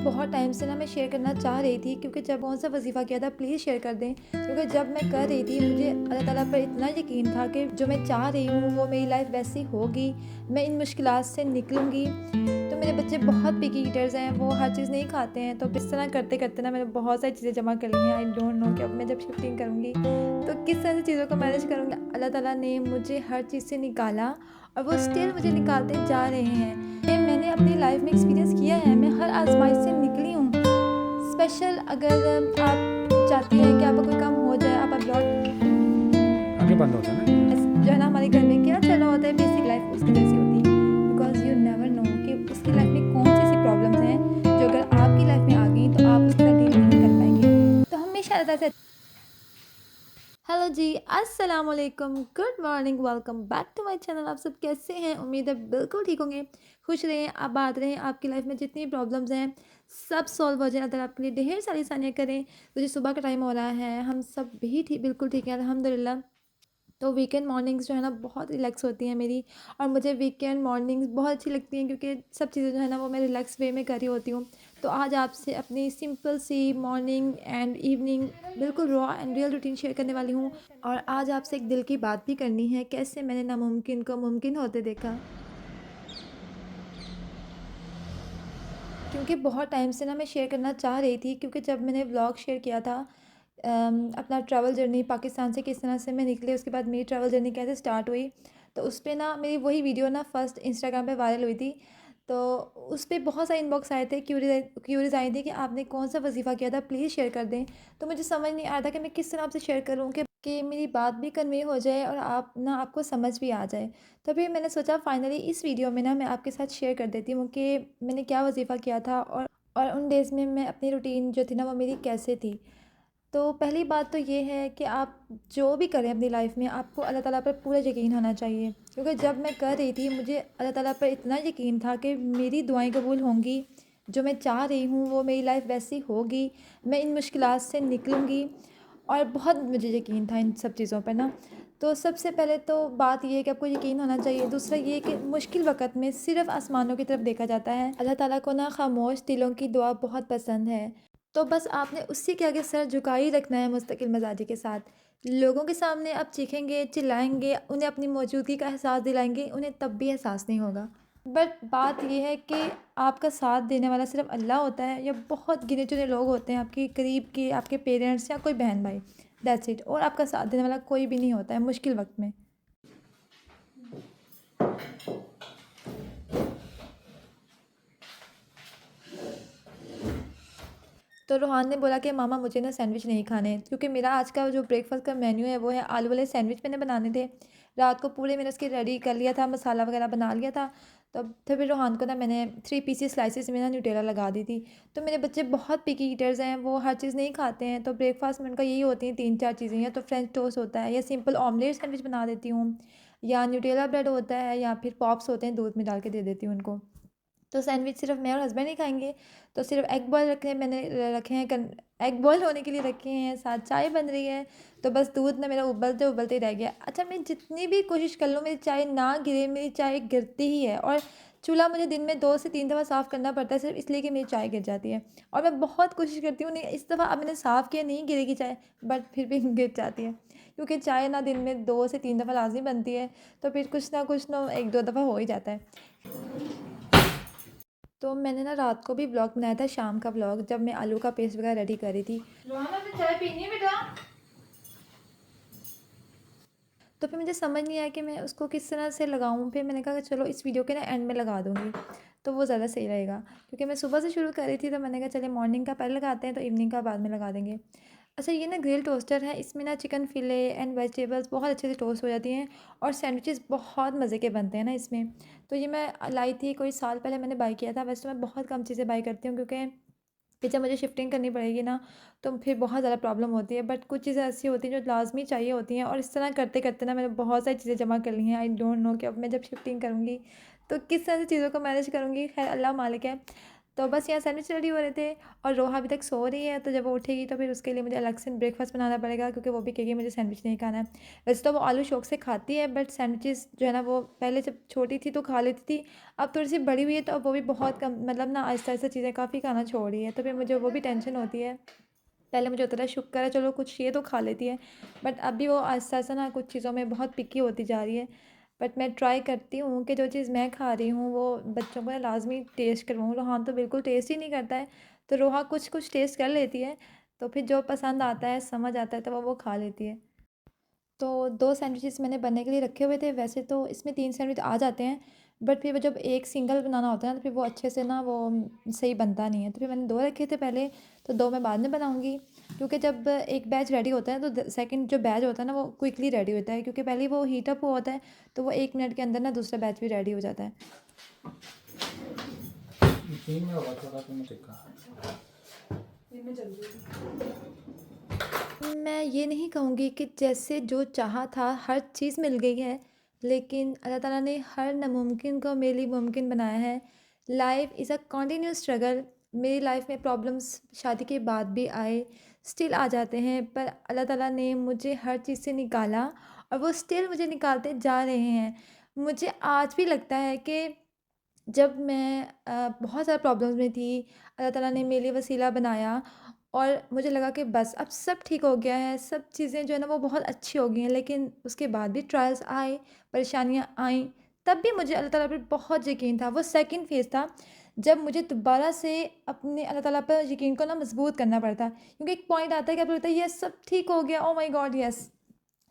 बहुत टाइम से ना मैं शेयर करना चाह रही थी, क्योंकि जब कौन सा वजीफ़ा किया था प्लीज़ शेयर कर दें। क्योंकि जब मैं कर रही थी मुझे अल्लाह ताला पर इतना यकीन था कि जो मैं चाह रही हूँ वो मेरी लाइफ वैसी होगी, मैं इन मुश्किलात से निकलूँगी। तो मेरे बच्चे बहुत पिकी ईटर्स हैं, वो हर चीज़ नहीं खाते हैं। तो इस तरह करते करते ना मैंने बहुत सारी चीज़ें जमा कर ली हैं। आई डोंट नो कि अब मैं जब शिफ्टिंग करूँगी तो किस तरह से चीज़ों को मैनेज करूँगी। अल्लाह ताला ने मुझे हर चीज़ से निकाला और वो स्टिल मुझे निकालते जा रहे हैं। ये मैंने अपनी लाइफ में एक्सपीरियंस किया है, मैं हर आजमाइश से निकली हूँ। स्पेशल अगर आप चाहती हैं कि आपका कोई काम हो जाए, आप अब्रॉड आगे बंद होता है ना। जो है ना, हमारे घर में क्या चल रहा होता है, बेसिक लाइफ उसकी जैसी होती है। बिकॉज यू नेवर नो कि उसकी लाइफ में कौन सी ऐसी प्रॉब्लम्स हैं जो अगर आपकी लाइफ में आ गई तो आप उसके साथ डील नहीं कर पाएंगे। तो हमेशा ऐसा। हेलो जी, अस्सलाम वालेकुम, good morning, welcome back to my channel. आप सब कैसे हैं? उम्मीद है बिल्कुल ठीक होंगे, खुश रहें, आबाद रहें। आपकी लाइफ में जितनी प्रॉब्लम्स हैं सब सॉल्व हो जाए, अगर आपके लिए ढेर सारी आसानियाँ करें। तो जो सुबह का टाइम हो रहा है, हम सब भी ठीक, बिल्कुल ठीक है, अल्हम्दुलिल्लाह। तो वीकेंड मॉर्निंग्स जो है ना बहुत रिलैक्स होती हैं मेरी, और मुझे वीकेंड मॉर्निंग्स बहुत अच्छी लगती हैं, क्योंकि सब चीज़ें जो है ना वो मैं रिलैक्स वे में कर रही होती हूँ। तो आज आपसे अपनी सिंपल सी मॉर्निंग एंड इवनिंग बिल्कुल raw and real routine share करने वाली हूँ। और आज आपसे एक दिल की बात भी करनी है, कैसे मैंने नामुमकिन को मुमकिन होते देखा। क्योंकि बहुत टाइम से ना मैं शेयर करना चाह रही थी, क्योंकि जब मैंने व्लॉग शेयर किया था अपना ट्रैवल जर्नी पाकिस्तान से किस तरह से मैं निकली, उसके बाद मेरी ट्रैवल जर्नी कैसे स्टार्ट हुई, तो उस पे ना मेरी वही वीडियो ना फर्स्ट इंस्टाग्राम पे वायरल हुई थी। तो उस पे बहुत सारे इनबॉक्स आए थे, क्यूरीज आई थी कि आपने कौन सा वजीफ़ा किया था, प्लीज़ शेयर कर दें। तो मुझे समझ नहीं आ रहा था कि मैं किस तरह आपसे शेयर करूँ कि मेरी बात भी कन्वे हो जाए और आप ना आपको समझ भी आ जाए। तभी मैंने सोचा फाइनली इस वीडियो में ना मैं आपके साथ शेयर कर देती हूँ कि मैंने क्या वजीफ़ा किया था, और उन डेज़ में मैं अपनी रूटीन जो थी ना वो मेरी कैसे थी। तो पहली बात तो ये है कि आप जो भी करें अपनी लाइफ में, आपको अल्लाह ताला पर पूरा यकीन होना चाहिए। क्योंकि जब मैं कर रही थी मुझे अल्लाह ताला पर इतना यकीन था कि मेरी दुआएं कबूल होंगी, जो मैं चाह रही हूँ वो मेरी लाइफ वैसी होगी, मैं इन मुश्किलात से निकलूँगी। और बहुत मुझे यकीन था इन सब चीज़ों पर ना। तो सबसे पहले तो बात ये है कि आपको यकीन होना चाहिए। दूसरा ये कि मुश्किल वक़्त में सिर्फ़ आसमानों की तरफ देखा जाता है। अल्लाह ताला को ना खामोश दिलों की दुआ बहुत पसंद है। तो बस आपने उसी के आगे सर झुका ही रखना है मुस्तकिल मिजाजी के साथ। लोगों के सामने आप चीखेंगे, चिल्लाएँगे, उन्हें अपनी मौजूदगी का एहसास दिलाएँगे, उन्हें तब भी एहसास नहीं होगा। बट बात ये है कि आपका साथ देने वाला सिर्फ़ अल्लाह होता है, या बहुत गिने-चुने लोग होते हैं आपके करीब के, आपके पेरेंट्स या कोई बहन-भाई, दैट्स इट। और आपका साथ देने वाला कोई भी नहीं होता है मुश्किल वक़्त में। तो रोहान ने बोला कि मामा मुझे ना सैंडविच नहीं खाने, क्योंकि मेरा आज का जो ब्रेकफास्ट का मेन्यू है वो है आलू वाले सैंडविच मैंने बनाने थे। रात को पूरे मैंने उसके रेडी कर लिया था, मसाला वगैरह बना लिया था। तो फिर रोहान को ना मैंने 3 पीसेस स्लाइसेस में ना न्यूटेला लगा दी थी। तो मेरे बच्चे बहुत पिकी ईटर्स हैं, वो हर चीज़ नहीं खाते हैं। तो ब्रेकफास्ट में उनका यही होती हैं 3-4 चीज़ें, या तो फ्रेंच टोस्ट होता है, या सिंपल ऑमलेट सैंडविच बना देती हूँ, या न्यूटेला ब्रेड होता है, या फिर पॉप्स होते हैं, दूध में डाल के दे देती हूँ उनको। तो सैंडविच सिर्फ मैं और हस्बैंड ही खाएंगे। तो सिर्फ एग बॉयल रखे हैं, मैंने रखे हैं एग बॉयल होने के लिए रखे हैं, साथ चाय बन रही है। तो बस दूध ना मेरा उबलते उबलते ही रह गया। अच्छा, मैं जितनी भी कोशिश कर लूँ मेरी चाय ना गिरे, मेरी चाय गिरती ही है। और चूल्हा मुझे दिन में 2 से 3 दफ़ा साफ़ करना पड़ता है, सिर्फ इसलिए कि मेरी चाय गिर जाती है। और मैं बहुत कोशिश करती हूँ, नहीं इस दफ़ा अब मैंने साफ़ किया, नहीं गिरेगी चाय, बट फिर भी गिर जाती है। क्योंकि चाय ना दिन में 2 से 3 दफ़ा लाजमी बनती है। तो फिर कुछ ना 1-2 दफ़ा हो ही जाता है। तो मैंने ना रात को भी व्लॉग बनाया था, शाम का व्लॉग, जब मैं आलू का पेस्ट वगैरह रेडी कर रही थी। रोहना आपने चाय पीनी है बेटा? तो फिर मुझे समझ नहीं आया कि मैं उसको किस तरह से लगाऊं। फिर मैंने कहा कि चलो इस वीडियो के ना एंड में लगा दूंगी, तो वो ज़्यादा सही रहेगा। क्योंकि मैं सुबह से शुरू कर रही थी, तो मैंने कहा चले मॉर्निंग का पहले लगाते हैं, तो इवनिंग का बाद में लगा देंगे। अच्छा, ये ना ग्रिल टोस्टर है, इसमें ना चिकन फिले एंड वेजिटेबल्स बहुत अच्छे से टोस्ट हो जाती हैं, और सैंडविचेस बहुत मज़े के बनते हैं ना इसमें। तो ये मैं लाई थी, कोई साल पहले मैंने बाई किया था। वैसे तो मैं बहुत कम चीज़ें बाई करती हूँ, क्योंकि फिर जब मुझे शिफ्टिंग करनी पड़ेगी ना तो फिर बहुत ज़्यादा प्रॉब्लम होती है। बट कुछ चीज़ें ऐसी होती हैं जो लाज़मी चाहिए होती हैं, और इस तरह करते करते ना मैंने बहुत सारी चीज़ें जमा कर ली हैं। आई डोंट नो कि अब मैं जब शिफ्टिंग करूँगी तो किस तरह से चीज़ों को मैनेज करूँगी, खैर अल्लाह मालिक है। तो बस यहाँ सैंडविच रेडी हो रहे थे और रोहा अभी तक सो रही है, तो जब वो उठेगी तो फिर उसके लिए मुझे अलग से ब्रेकफास्ट बनाना पड़ेगा, क्योंकि वो भी कहेगी मुझे सैंडविच नहीं खाना है। वैसे तो वो आलू शौक से खाती है, बट सैंडविचेस जो है ना वो पहले जब छोटी थी तो खा लेती थी, अब थोड़ी सी बड़ी हुई है तो अब वो भी बहुत कम, मतलब ना आहिस्ता आहिस्ता चीज़ें काफ़ी खाना छोड़ रही है, तो फिर मुझे वो भी टेंशन होती है। पहले मुझे होता था शुक्र है चलो कुछ ये तो खा लेती है, बट अभी वो आहिस्ता आहिस्ता ना कुछ चीज़ों में बहुत पिकी होती जा रही है। बट मैं ट्राई करती हूँ कि जो चीज़ मैं खा रही हूँ वो बच्चों को ना लाजमी टेस्ट करवाऊँ। रोहान तो बिल्कुल टेस्ट ही नहीं करता है, तो रोहा कुछ कुछ टेस्ट कर लेती है, तो फिर जो पसंद आता है समझ आता है तो वो खा लेती है। तो 2 सैंडविचेस मैंने बनने के लिए रखे हुए थे। वैसे तो इसमें 3 सैंडविच आ जाते हैं, बट फिर वो जब एक सिंगल बनाना होता है ना तो फिर वो अच्छे से ना वो सही बनता नहीं है, तो फिर मैंने 2 रखे थे पहले, तो 2 मैं बाद में बनाऊँगी। क्योंकि जब एक बैच रेडी होता है तो सेकंड जो बैच होता है ना वो क्विकली रेडी होता है, क्योंकि पहले वो हीट अप हुआ होता है, तो वो 1 मिनट के अंदर ना दूसरा बैच भी रेडी हो जाता है। तीन में होगा थोड़ा तो मैं देखा। मैं ये नहीं कहूँगी कि जैसे जो चाहा था हर चीज़ मिल गई है, लेकिन अल्लाह ताला ने हर नामुमकिन को मेरे लिए मुमकिन बनाया है। Life is a continuous struggle. मेरी लाइफ में प्रॉब्लम्स शादी के बाद भी आए, स्टिल आ जाते हैं, पर अल्लाह ताला ने मुझे हर चीज़ से निकाला और वो स्टिल मुझे निकालते जा रहे हैं। मुझे आज भी लगता है कि जब मैं बहुत ज़्यादा प्रॉब्लम्स में थी, अल्लाह ताला ने मेरे लिए वसीला बनाया और मुझे लगा कि बस अब सब ठीक हो गया है, सब चीज़ें जो है ना वो बहुत अच्छी हो गई हैं। लेकिन उसके बाद भी ट्रायल्स आए, परेशानियाँ आईं, तब भी मुझे अल्लाह ताला पर बहुत यकीन था। वो सेकंड फ़ेज़ था जब मुझे दोबारा से अपने अल्लाह ताला पर यकीन को ना मज़बूत करना पड़ता। क्योंकि एक पॉइंट आता है कि आपको लगता है यस सब ठीक हो गया, ओह माय गॉड यस,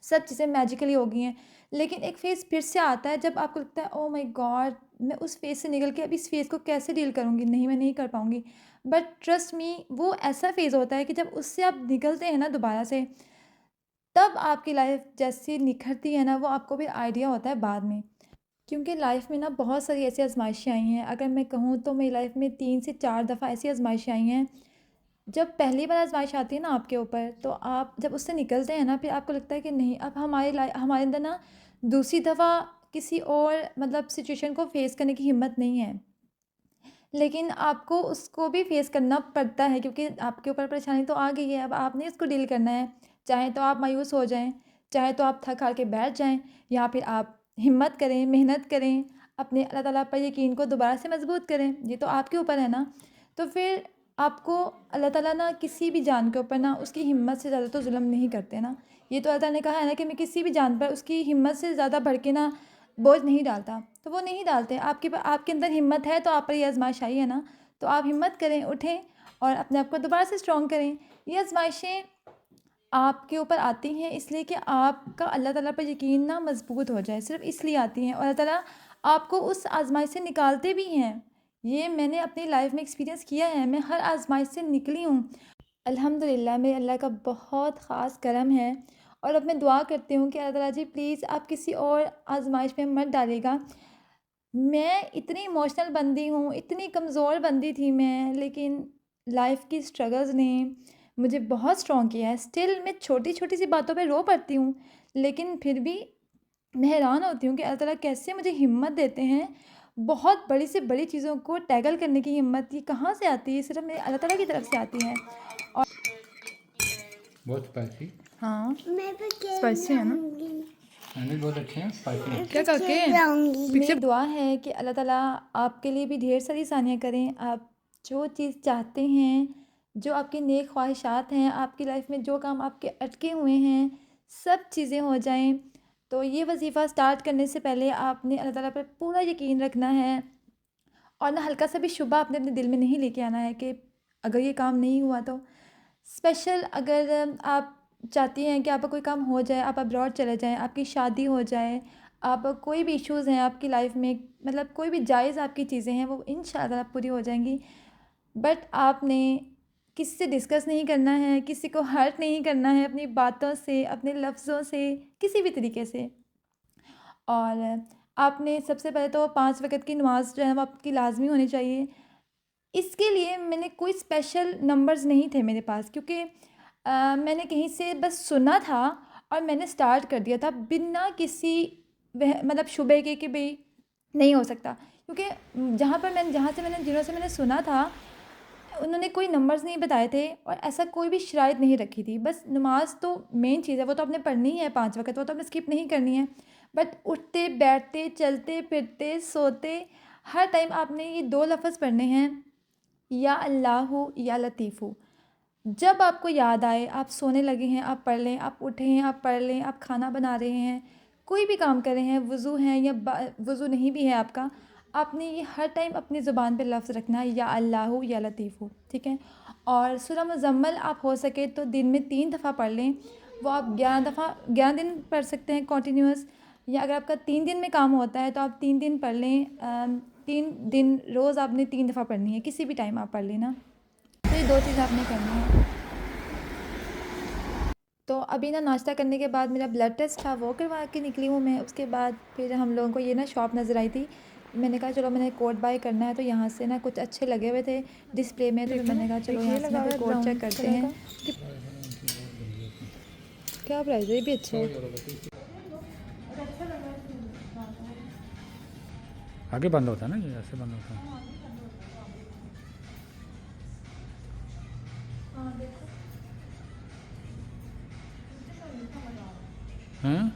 सब चीज़ें मैजिकली हो गई हैं। लेकिन एक फ़ेज़ फिर से आता है जब आपको लगता है ओह माय गॉड, मैं उस फ़ेज़ से निकल के अब इस फ़ेज़ को कैसे डील करूँगी? नहीं, मैं नहीं कर पाऊँगी। बट ट्रस्ट मी वो ऐसा फ़ेज़ होता है कि जब उससे आप निकलते हैं ना दोबारा से, तब आपकी लाइफ़ जैसी निखरती है ना वो आपको भी आइडिया होता है बाद में। क्योंकि लाइफ़ में ना बहुत सारी ऐसी आज़माइशें आई हैं। अगर मैं कहूँ तो मेरी लाइफ़ में 3 से 4 दफ़ा ऐसी आज़माइशें आई हैं। जब पहली बार आज़माइश आती है ना आपके ऊपर, तो आप जब उससे निकलते हैं ना फिर आपको लगता है कि नहीं अब हमारे अंदर ना दूसरी दफ़ा किसी और मतलब सिचुएशन को फ़ेस करने की हिम्मत नहीं है। लेकिन आपको उसको भी फ़ेस करना पड़ता है, क्योंकि आपके ऊपर परेशानी तो आ गई है, अब आपने इसको डील करना है। चाहे तो आप मायूस हो जाएँ, चाहे तो आप थक हार के बैठ जाएँ, या फिर आप हिम्मत करें, मेहनत करें, अपने अल्लाह ताला पर यकीन को दोबारा से मज़बूत करें। ये तो आपके ऊपर है ना। तो फिर आपको अल्लाह ताला ना किसी भी जान के ऊपर ना उसकी हिम्मत से ज़्यादा तो ज़ुल्म नहीं करते ना। ये तो अल्लाह ताला ने कहा है ना कि मैं किसी भी जान पर उसकी हिम्मत से ज़्यादा बढ़ के ना बोझ नहीं डालता, तो वो नहीं डालते। आपके अंदर हिम्मत है तो आप पर ये आज़माइश आई है ना, तो आप हिम्मत करें, उठें और अपने आप को दोबारा से स्ट्रॉन्ग करें। ये आज़माइशें आपके ऊपर आती हैं इसलिए कि आपका अल्लाह ताला पर यकीन ना मज़बूत हो जाए, सिर्फ़ इसलिए आती हैं, और अल्लाह ताला आपको उस आज़माइश से निकालते भी हैं। ये मैंने अपनी लाइफ़ में एक्सपीरियंस किया है, मैं हर आज़माइश से निकली हूँ। अल्हम्दुलिल्लाह मेरे अल्लाह का बहुत ख़ास करम है, और अब मैं दुआ करती हूँ कि अल्लाह ताला जी प्लीज़ आप किसी और आज़माइश में मत डालिएगा। मैं इतनी इमोशनल बंदी हूँ, इतनी कमज़ोर बंदी थी मैं, लेकिन लाइफ़ की स्ट्रगल्स ने मुझे बहुत स्ट्रॉन्ग किया है। स्टिल मैं छोटी-छोटी सी बातों पे रो पड़ती हूँ, लेकिन फिर भी मैं हैरान होती हूँ कि अल्लाह ताला कैसे मुझे हिम्मत देते हैं। बहुत बड़ी से बड़ी चीज़ों को टैकल करने की हिम्मत ये कहाँ से आती है? सिर्फ़ मेरे अल्लाह ताला की तरफ से आती है। और बहुत स्पाइसी। हाँ, मैं भी खेल स्पाइसी है ना? जाऊंगी। सैंडविच बहुत अच्छे हैं, स्पाइसी है। क्या खेल काके? जाऊंगी। मेरी दुआ है कि अल्लाह ताला आपके लिए भी ढेर सारी आसानियाँ करें। आप जो चीज़ चाहते हैं, जो आपकी नेक ख्वाहिशात हैं, आपकी लाइफ में जो काम आपके अटके हुए हैं, सब चीज़ें हो जाएँ। तो ये वज़ीफ़ा स्टार्ट करने से पहले आपने अल्लाह ताला पर पूरा यकीन रखना है, और ना हल्का सा भी शुबा अपने अपने दिल में नहीं लेके आना है कि अगर ये काम नहीं हुआ तो। स्पेशल अगर आप चाहती हैं कि आपका कोई काम हो जाए, आप अब्रॉड चले जाएँ, आपकी शादी हो जाए, आप कोई भी इश्यूज़ हैं आपकी लाइफ में, मतलब कोई भी जायज़ आपकी चीज़ें हैं वो इंशाअल्लाह पूरी हो जाएँगी। बट आपने किसी से डिस्कस नहीं करना है, किसी को हर्ट नहीं करना है अपनी बातों से, अपने लफ्ज़ों से, किसी भी तरीके से। और आपने सबसे पहले तो 5 वक़्त की नमाज़ जो है वो आपकी लाज़मी होनी चाहिए। इसके लिए मैंने कोई स्पेशल नंबर्स नहीं थे मेरे पास, क्योंकि मैंने कहीं से बस सुना था और मैंने स्टार्ट कर दिया था बिना किसी वह मतलब शुबे के कि भई नहीं हो सकता। क्योंकि जिन्हों से मैंने सुना था, उन्होंने कोई नंबर्स नहीं बताए थे और ऐसा कोई भी शराइत नहीं रखी थी। बस नमाज़ तो मेन चीज़ है, वो तो आपने पढ़नी ही है 5 वक़्त, वो तो आपने स्किप नहीं करनी है। बट उठते, बैठते, चलते फिरते, सोते, हर टाइम आपने ये 2 लफ़्ज़ पढ़ने हैं, या अल्लाहु या लतीफ़ु। जब आपको याद आए, आप सोने लगे हैं आप पढ़ लें, आप उठे हैं आप पढ़ लें, आप खाना बना रहे हैं, कोई भी काम कर रहे हैं, वज़ू हैं या वज़ू नहीं भी है आपका, आपने ये हर टाइम अपनी ज़ुबान पे लफ्ज़ रखना है, या अल्लाहु या लतीफ़ु, ठीक है। और सूरह मुज़म्मल आप हो सके तो दिन में 3 दफ़ा पढ़ लें। वो आप 11 दिन पढ़ सकते हैं कंटिन्यूअस, या अगर आपका 3 दिन में काम होता है तो आप 3 दिन पढ़ लें। 3 दिन रोज़ आपने 3 दफ़ा पढ़नी है, किसी भी टाइम आप पढ़ लेना। तो ये 2 चीज़ आपने करनी है। तो अभी ना नाश्ता करने के बाद मेरा ब्लड टेस्ट था, वो करवा के निकली हूँ मैं। उसके बाद फिर हम लोगों को ये ना शॉप नज़र आई थी, मैंने कहा चलो मैंने कोट बाय करना है, तो यहाँ से ना कुछ अच्छे लगे हुए थे डिस्प्ले में, तो फिर मैंने कहा चलो यहाँ से ना कोई कोट चेक करते हैं कि क्या प्राइस है। ये भी अच्छा है। आगे बंद होता है ना, ये ऐसे बंद होता है। हैं?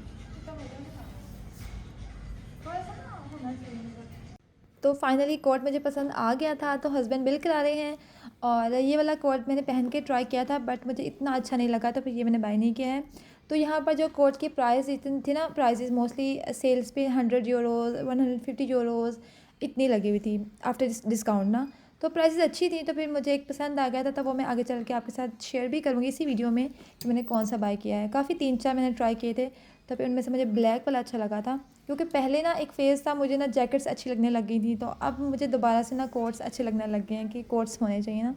तो फाइनली कोट मुझे पसंद आ गया था, तो हस्बैंड बिल करा रहे हैं। और ये वाला कोट मैंने पहन के ट्राई किया था, बट मुझे इतना अच्छा नहीं लगा, तो फिर ये मैंने बाय नहीं किया है। तो यहाँ पर जो कोट की प्राइस इतनी थी ना, प्राइसेस मोस्टली सेल्स पे 100 यूरोज़ 150 यूरोज़ इतनी लगी हुई थी आफ्टर डिस्काउंट ना। तो प्राइसेस अच्छी थी, तो फिर मुझे एक पसंद आ गया था, तो वो मैं आगे चल के आपके साथ शेयर भी करूँगी इसी वीडियो में कि मैंने कौन सा बाय किया है। काफ़ी 3-4 मैंने ट्राई किए थे, तो फिर उनमें से मुझे ब्लैक वाला अच्छा लगा था, क्योंकि पहले ना एक फ़ेज़ था मुझे ना जैकेट्स अच्छी लगने लग गई थी, तो अब मुझे दोबारा से ना कोट्स अच्छे लगने लग गए हैं कि कोट्स होने चाहिए ना।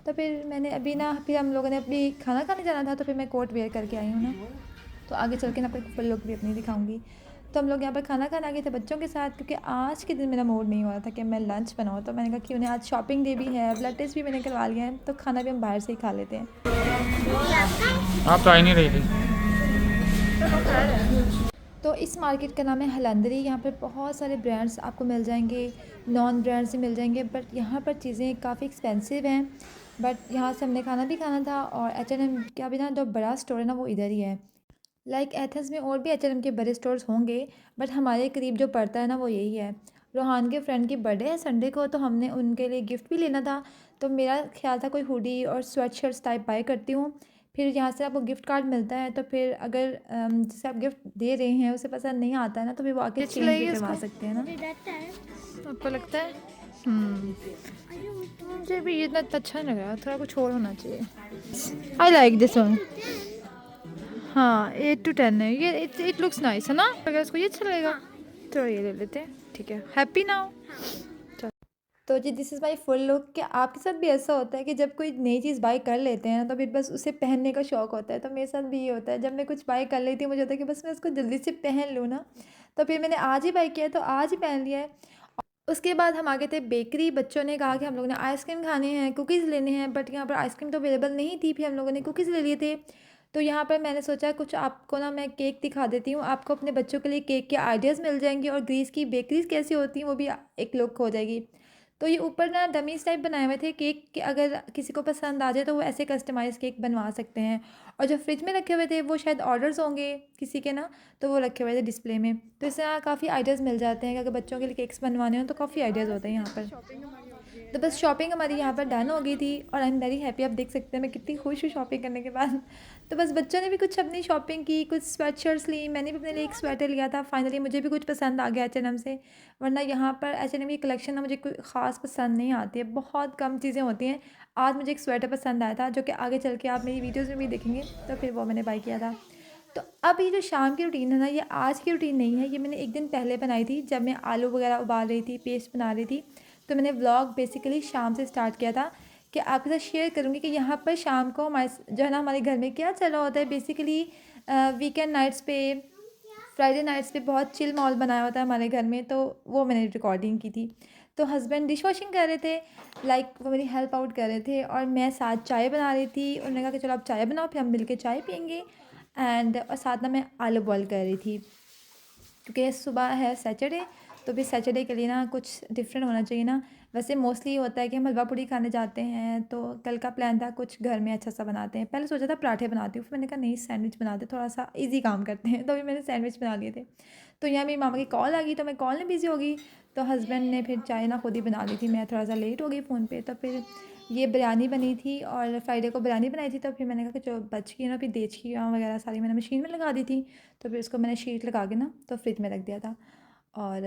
तो फिर मैंने अभी ना, फिर हम लोगों ने अभी खाना खाने जाना था, तो फिर मैं कोट वेयर करके आई हूँ ना। तो आगे चल के ना आपको फुल लुक भी अपनी दिखाऊंगी। तो हम लोग यहाँ पर खाना खाने आ गए थे बच्चों के साथ, क्योंकि आज के दिन मेरा मूड नहीं हो रहा था कि मैं लंच बनाऊँ, तो मैंने कहा कि उन्हें आज शॉपिंग डे भी है, ब्लड टेस्ट भी मैंने करवा लिया है, तो खाना भी हम बाहर से ही खा लेते हैं। आप तो आ ही नहीं रही थी। तो इस मार्केट का नाम है हलंदरी। यहाँ पर बहुत सारे ब्रांड्स आपको मिल जाएंगे, नॉन ब्रांड्स भी मिल जाएंगे, बट यहाँ पर चीज़ें काफ़ी एक्सपेंसिव हैं। बट यहाँ से हमने खाना भी खाना था, और H&M का भी ना जो बड़ा स्टोर है ना वो इधर ही है। लाइक एथेंस में और भी H&M के बड़े स्टोर्स होंगे, बट हमारे करीब जो पड़ता है ना वो यही है। रोहान के फ्रेंड की बर्थडे है संडे को, तो हमने उनके लिए गिफ्ट भी लेना था, तो मेरा ख्याल था कोई हुडी और स्वेट शर्ट्स टाइप बाय करती हूँ। फिर यहाँ से आपको गिफ्ट कार्ड मिलता है, तो फिर अगर जैसे आप गिफ्ट दे रहे हैं उसे पसंद नहीं आता है ना, तो फिर वो आके चेंज भी करवा सकते हैं ना। आपको लगता है? मुझे भी इतना अच्छा नहीं लग रहा, थोड़ा कुछ और होना चाहिए। I like this one. हाँ 8 to 10 है ये, इट लुक्स नाइस है ना। अगर इसको ये अच्छा लगेगा तो ये ले लेते हैं, ठीक है। Happy now. तो जी this is my full look. क्या आपके साथ भी ऐसा होता है कि जब कोई नई चीज़ बाय कर लेते हैं तो फिर बस उसे पहनने का शौक़ होता है? तो मेरे साथ भी ये होता है, जब मैं कुछ बाय कर लेती हूँ मुझे होता है कि बस मैं उसको जल्दी से पहन लूँ ना, तो फिर मैंने आज ही बाय किया है तो आज ही पहन लिया है। उसके बाद हम आ गए थे बेकरी। बच्चों ने कहा कि हम लोगों ने आइसक्रीम खाने हैं, कुकीज़ लेने हैं, बट यहाँ पर आइसक्रीम तो अवेलेबल नहीं थी, फिर हम लोगों ने कुकीज़ ले लिए थे। तो यहाँ पर मैंने सोचा कुछ आपको ना मैं केक दिखा देती हूँ, आपको अपने बच्चों के लिए केक के आइडियाज़ मिल जाएंगे, और ग्रीस की बेकरीज़ कैसी होती हैं वो भी एक लुक हो जाएगी। तो ये ऊपर ना डमीज़ टाइप बनाए हुए थे केक के, अगर किसी को पसंद आ जाए तो वो ऐसे कस्टमाइज़ केक बनवा सकते हैं। और जो फ्रिज में रखे हुए थे वो शायद ऑर्डर्स होंगे किसी के ना, तो वो रखे हुए थे डिस्प्ले में। तो इससे काफ़ी आइडियाज़ मिल जाते हैं कि अगर बच्चों के लिए केक्स बनवाने हो तो काफ़ी आइडियाज़ होते हैं यहाँ पर। तो बस शॉपिंग हमारी यहाँ पर डन हो गई थी, और आई एम वेरी हैप्पी। आप देख सकते हैं मैं कितनी खुश हूँ शॉपिंग करने के बाद। तो बस बच्चों ने भी कुछ अपनी शॉपिंग की, कुछ स्वेट शर्ट्स ली, मैंने भी अपने लिए एक स्वेटर लिया था। फाइनली मुझे भी कुछ पसंद आ गया H&M से, वरना यहाँ पर H&M की कलेक्शन ना मुझे कोई ख़ास पसंद नहीं आती है, बहुत कम चीज़ें होती हैं। आज मुझे एक स्वेटर पसंद आया था, जो कि आगे चल के आप मेरी वीडियोज़ में भी देखेंगे, तो फिर वो मैंने बाय किया था। तो अब ये जो शाम की रूटीन है ना, ये आज की रूटीन नहीं है, ये मैंने एक दिन पहले बनाई थी, जब मैं आलू वगैरह उबाल रही थी, पेस्ट बना रही थी। तो मैंने व्लॉग बेसिकली शाम से स्टार्ट किया था कि आपके साथ शेयर करूँगी कि यहाँ पर शाम को हमारे जो है ना हमारे घर में क्या चला होता है। बेसिकली वीकेंड नाइट्स पे, फ्राइडे नाइट्स पे बहुत चिल माहौल बनाया होता है हमारे घर में, तो वो मैंने रिकॉर्डिंग की थी। तो हस्बैंड डिश वॉशिंग कर रहे थे, लाइक वो मेरी हेल्प आउट कर रहे थे, और मैं साथ चाय बना रही थी। उन्होंने कहा कि चलो आप चाय बनाओ, फिर हम मिल के चाय पियेंगे। और साथ ना मैं आलू बॉयल कर रही थी, क्योंकि सुबह है सैटरडे, तो फिर सैटरडे के लिए ना कुछ डिफरेंट होना चाहिए ना। वैसे मोस्टली होता है कि हम हलवा पूड़ी खाने जाते हैं, तो कल का प्लान था कुछ घर में अच्छा सा बनाते हैं। पहले सोचा था पराठे बनाती हूँ, फिर मैंने कहा नहीं सैंडविच बनाते, थोड़ा सा इजी काम करते हैं। तो अभी मैंने सैंडविच बना लिए थे। तो यहाँ मेरी मामा की कॉल आ गई, तो मैं कॉल में बिज़ी हो गई। तो हस्बैंड ने फिर चाय ना खुद ही बना ली थी, मैं थोड़ा सा लेट हो गई फ़ोन पे। तो फिर ये बिरयानी बनी थी, और फ्राइडे को बिरयानी बनाई थी। तो फिर मैंने कहा कि जो बच गई ना, फिर देचकी वगैरह सारी मैंने मशीन में लगा दी थी। तो फिर उसको मैंने शीट लगा के ना तो फ्रिज में रख दिया था। और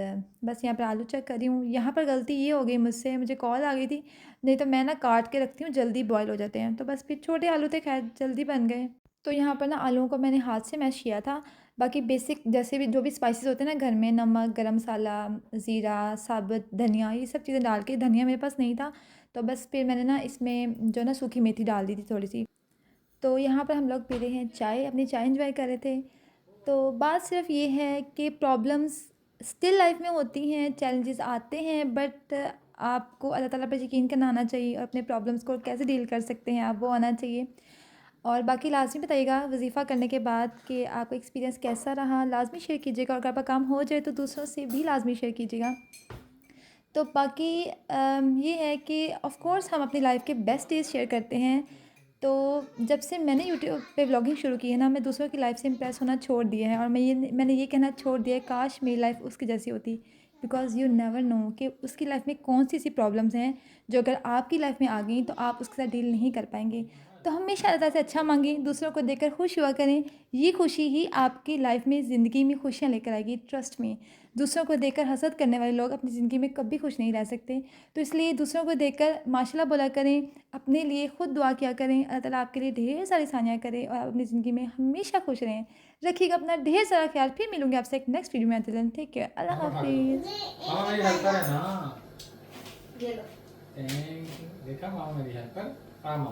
बस यहाँ पर आलू चेक कर रही हूँ। यहाँ पर गलती ये हो गई मुझसे, मुझे कॉल आ गई थी, नहीं तो मैं ना काट के रखती हूँ, जल्दी बॉयल हो जाते हैं। तो बस फिर छोटे आलू थे, खैर जल्दी बन गए। तो यहाँ पर ना आलूओं को मैंने हाथ से मैश किया था। बाकी बेसिक जैसे भी जो भी स्पाइसेस होते हैं ना घर में, नमक, गरम मसाला, ज़ीरा, साबुत धनिया, ये सब चीज़ें डाल के, धनिया मेरे पास नहीं था तो बस फिर मैंने ना इसमें जो ना सूखी मेथी डाल दी थी थोड़ी सी। तो यहाँ पर हम लोग पी रहे हैं चाय, अपनी चाय एंजॉय कर रहे थे। तो बात सिर्फ ये है कि प्रॉब्लम्स स्टिल लाइफ में होती हैं, चैलेंजेस आते हैं, बट आपको अल्लाह ताला पर यकीन करना आना चाहिए, और अपने प्रॉब्लम्स को कैसे डील कर सकते हैं आप, वो आना चाहिए। और बाकी लाज़मी बताइएगा वज़ीफ़ा करने के बाद कि आपका एक्सपीरियंस कैसा रहा, लाज़मी शेयर कीजिएगा। और अगर आपका काम हो जाए तो दूसरों से भी लाज़मी शेयर कीजिएगा। तो बाकी ये है कि ऑफ़ कोर्स हम अपनी लाइफ के बेस्ट डेज़ शेयर करते हैं। तो जब से मैंने यूट्यूब पे व्लॉगिंग शुरू की है ना, मैं दूसरों की लाइफ से इम्प्रेस होना छोड़ दिया है, और मैंने ये कहना छोड़ दिया है काश मेरी लाइफ उसकी जैसी होती। बिकॉज़ यू नेवर नो कि उसकी लाइफ में कौन सी ऐसी प्रॉब्लम्स हैं जो अगर आपकी लाइफ में आ गई तो आप उसके साथ डील नहीं कर पाएंगे। तो हमेशा अल्लाह ताला से अच्छा मांगें, दूसरों को देखकर खुश हुआ करें। ये खुशी ही आपकी लाइफ में, ज़िंदगी में खुशियाँ लेकर आएगी, ट्रस्ट मी। दूसरों को देखकर हसद करने वाले लोग अपनी ज़िंदगी में कभी खुश नहीं रह सकते। तो इसलिए दूसरों को देखकर माशाल्लाह बोला करें, अपने लिए खुद दुआ किया करें, अल्लाह ताला आपके लिए ढेर सारी आसानियाँ करे, और आप अपनी ज़िंदगी में हमेशा खुश रहें। रखिएगा अपना ढेर सारा ख्याल। फिर मिलूंगी आपसे एक नेक्स्ट वीडियो में। टिल देन टेक केयर, अल्लाह हाफिज़। मामा मेरी हेल्पर है ना। Thank you. देखा मामा मेरी हेल्पर, मामा